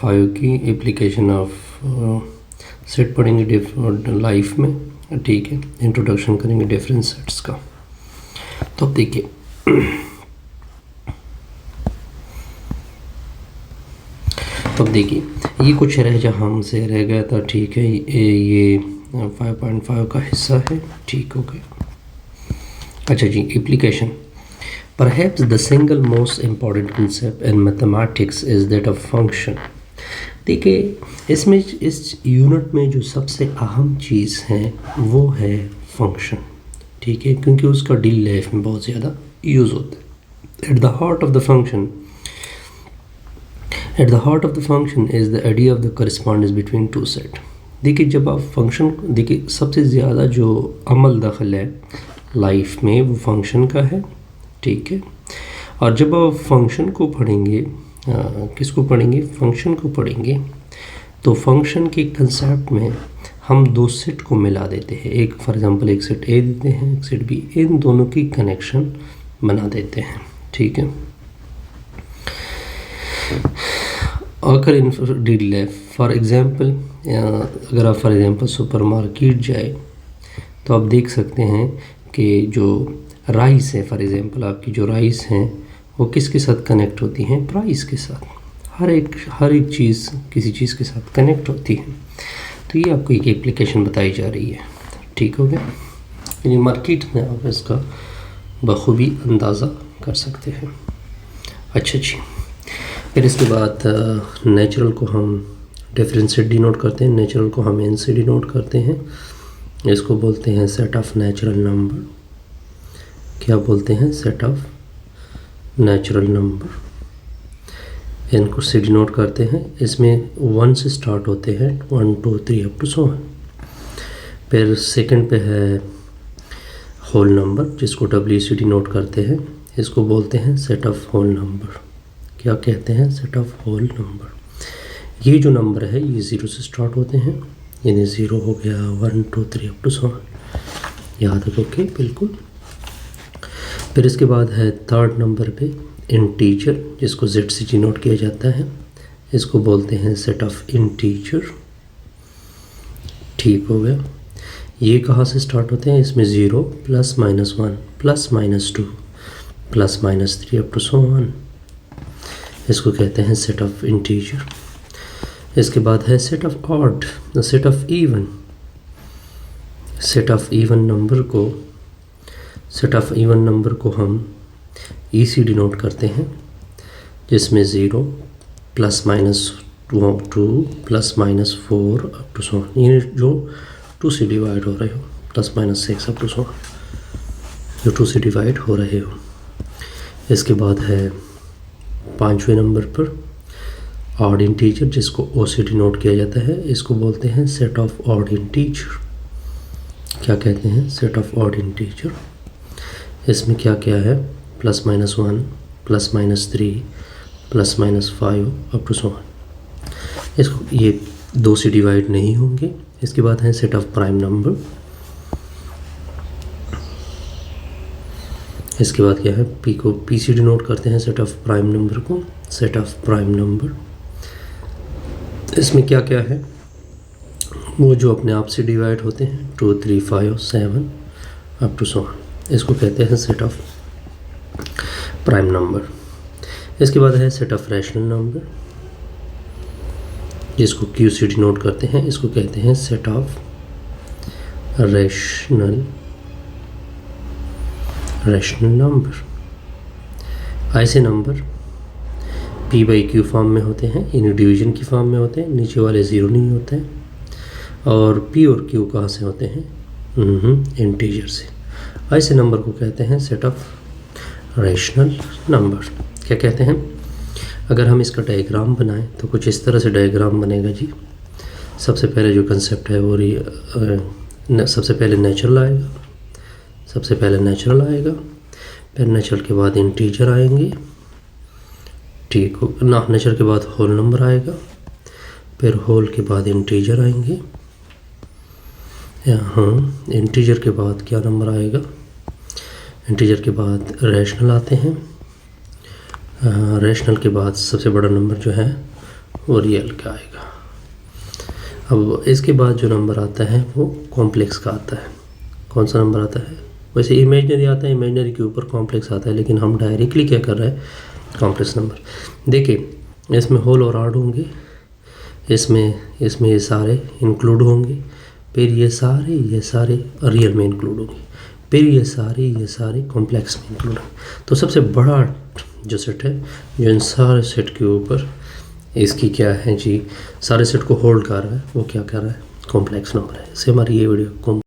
5 की application of set पढ़ेंगे life में, ठीक है। इंट्रोडक्शन करेंगे डिफरेंट सेट्स का। तो अब देखिए ये कुछ हमसे रह गया था, ठीक है। ये 5.5 का हिस्सा है, ठीक हो गया। अच्छा जी, application. Perhaps the single most important concept in mathematics is that of function। देखिए इसमें इस यूनिट में जो सबसे अहम चीज़ है वो है फंक्शन, ठीक है, क्योंकि उसका डेली लाइफ में बहुत ज़्यादा यूज़ होता है। At the heart of the function is the idea of the correspondence between two set। देखिए जब आप फंक्शन, देखिए सबसे ज़्यादा जो अमल दखल है लाइफ में वो फंक्शन का है, ठीक है। और जब आप फंक्शन को पढ़ेंगे, किसको पढ़ेंगे, फंक्शन को पढ़ेंगे, तो फंक्शन के कंसेप्ट में हम दो सेट को मिला देते हैं। एक फॉर एग्जांपल एक सेट ए देते हैं, एक सेट बी, इन दोनों की कनेक्शन बना देते हैं, ठीक है। अगर इन डेली लाइफ फॉर एग्जांपल, अगर आप फॉर एग्जांपल सुपरमार्केट जाए तो आप देख सकते हैं कि जो राइस है, फॉर एग्जांपल आपकी जो राइस हैं वो किसके साथ कनेक्ट होती हैं, प्राइस के साथ। हर एक चीज़ किसी चीज़ के साथ कनेक्ट होती है। तो ये आपको एक एप्लीकेशन बताई जा रही है, ठीक हो गया। ये मार्केट में आप इसका बखूबी अंदाज़ा कर सकते हैं। अच्छा जी, फिर इसके बाद नेचुरल को हम डिफरेंस से डिनोट करते हैं, नेचुरल को हम एन से डिनोट करते हैं। इसको बोलते हैं सेट ऑफ नेचुरल नंबर। क्या बोलते हैं, सेट ऑफ नेचुरल नंबर। इनको से डिनोट करते हैं। इसमें 1 से स्टार्ट होते हैं, 1 2 3 अप टू 100। फिर सेकंड पे है होल नंबर, जिसको डब्ल्यू से डिनोट करते हैं। इसको बोलते हैं सेट ऑफ होल नंबर। क्या कहते हैं, सेट ऑफ होल नंबर। ये जो नंबर है ये 0 से स्टार्ट होते हैं, यानी 0 हो गया, 1 2 3 अप टू 100। याद रखोगे बिल्कुल। फिर इसके बाद है थर्ड नंबर पे इंटीजर, जिसको जेड से डिनोट किया जाता है। इसको बोलते हैं सेट ऑफ इंटीजर, ठीक हो गया। ये कहाँ से स्टार्ट होते हैं, इसमें 0 plus minus 1 plus minus 2 plus minus 3 up to 100। इसको कहते हैं सेट ऑफ इंटीजर। इसके बाद है set of odd, set of even. Set of even number को हम ई से डिनोट करते हैं, जिसमें 0 plus minus 2 plus minus 4 up to 100, ये जो 2 से डिवाइड हो रहे हो, प्लस माइनस 6 अप टू 100, जो 2 से डिवाइड हो रहे हो। इसके बाद है 5वें नंबर पर ऑड इंटीजर, जिसको ओ से डिनोट किया जाता है। इसको बोलते हैं सेट ऑफ ऑड इंटीजर। क्या कहते हैं, सेट ऑफ ऑड इंटीजर। इसमें क्या क्या है, plus minus 1 plus minus 3 plus minus 5 up to 100। इसको ये 2 से डिवाइड नहीं होंगे। इसके बाद है सेट ऑफ प्राइम नंबर। इसके बाद क्या है, पी को पी से डिनोट करते हैं, सेट ऑफ प्राइम नंबर को, सेट ऑफ प्राइम नंबर। इसमें क्या क्या है, वो जो अपने आप से डिवाइड होते हैं, 2 3 5 7 अप टू 100। इसको कहते हैं सेट ऑफ प्राइम नंबर। इसके बाद है सेट ऑफ रैशनल नंबर, जिसको क्यू से डिनोट करते हैं। इसको कहते हैं सेट ऑफ रैशनल नंबर। ऐसे number P by Q form में होते हैं, यानी डिवीजन की फॉर्म में होते हैं, नीचे वाले 0 नहीं होते हैं। और पी और क्यू कहाँ से होते हैं, इंटीजर से। ऐसे नंबर को कहते हैं सेट ऑफ रैशनल नंबर। क्या कहते हैं, अगर हम इसका डायग्राम बनाएं तो कुछ इस तरह से डायग्राम बनेगा जी। सबसे पहले जो कंसेप्ट है वो सबसे पहले नेचुरल आएगा, फिर नेचुरल के बाद इंटीजर आएंगे, ठीक हो ना। नेचुरल के बाद होल नंबर आएगा, फिर होल के बाद इंटीजर आएंगे। यहाँ इंटीजर के बाद क्या नंबर आएगा, इंटीजर के बाद रैशनल आते हैं। रैशनल के बाद सबसे बड़ा नंबर जो है वो रियल का आएगा। अब इसके बाद जो नंबर आता है वो कॉम्प्लेक्स का आता है। कौन सा नंबर आता है? वैसे इमेजनरी आता है, इमेजनरी के ऊपर कॉम्प्लेक्स आता है, लेकिन हम डायरेक्टली क्या कर रहे हैं, कॉम्प्लेक्स नंबर। देखिए इसमें होल और ऑड होंगे, इसमें ये सारे इंक्लूड होंगे, फिर ये सारे रियल में इंक्लूड होंगे, फिर ये सारे कॉम्प्लेक्स में इंक्लूड होंगे। तो सबसे बड़ा जो सेट है, जो इन सारे सेट के ऊपर इसकी क्या है जी, सारे सेट को होल्ड कर रहा है, वो क्या कर रहा है, कॉम्प्लेक्स नंबर है। इससे हमारी ये वीडियो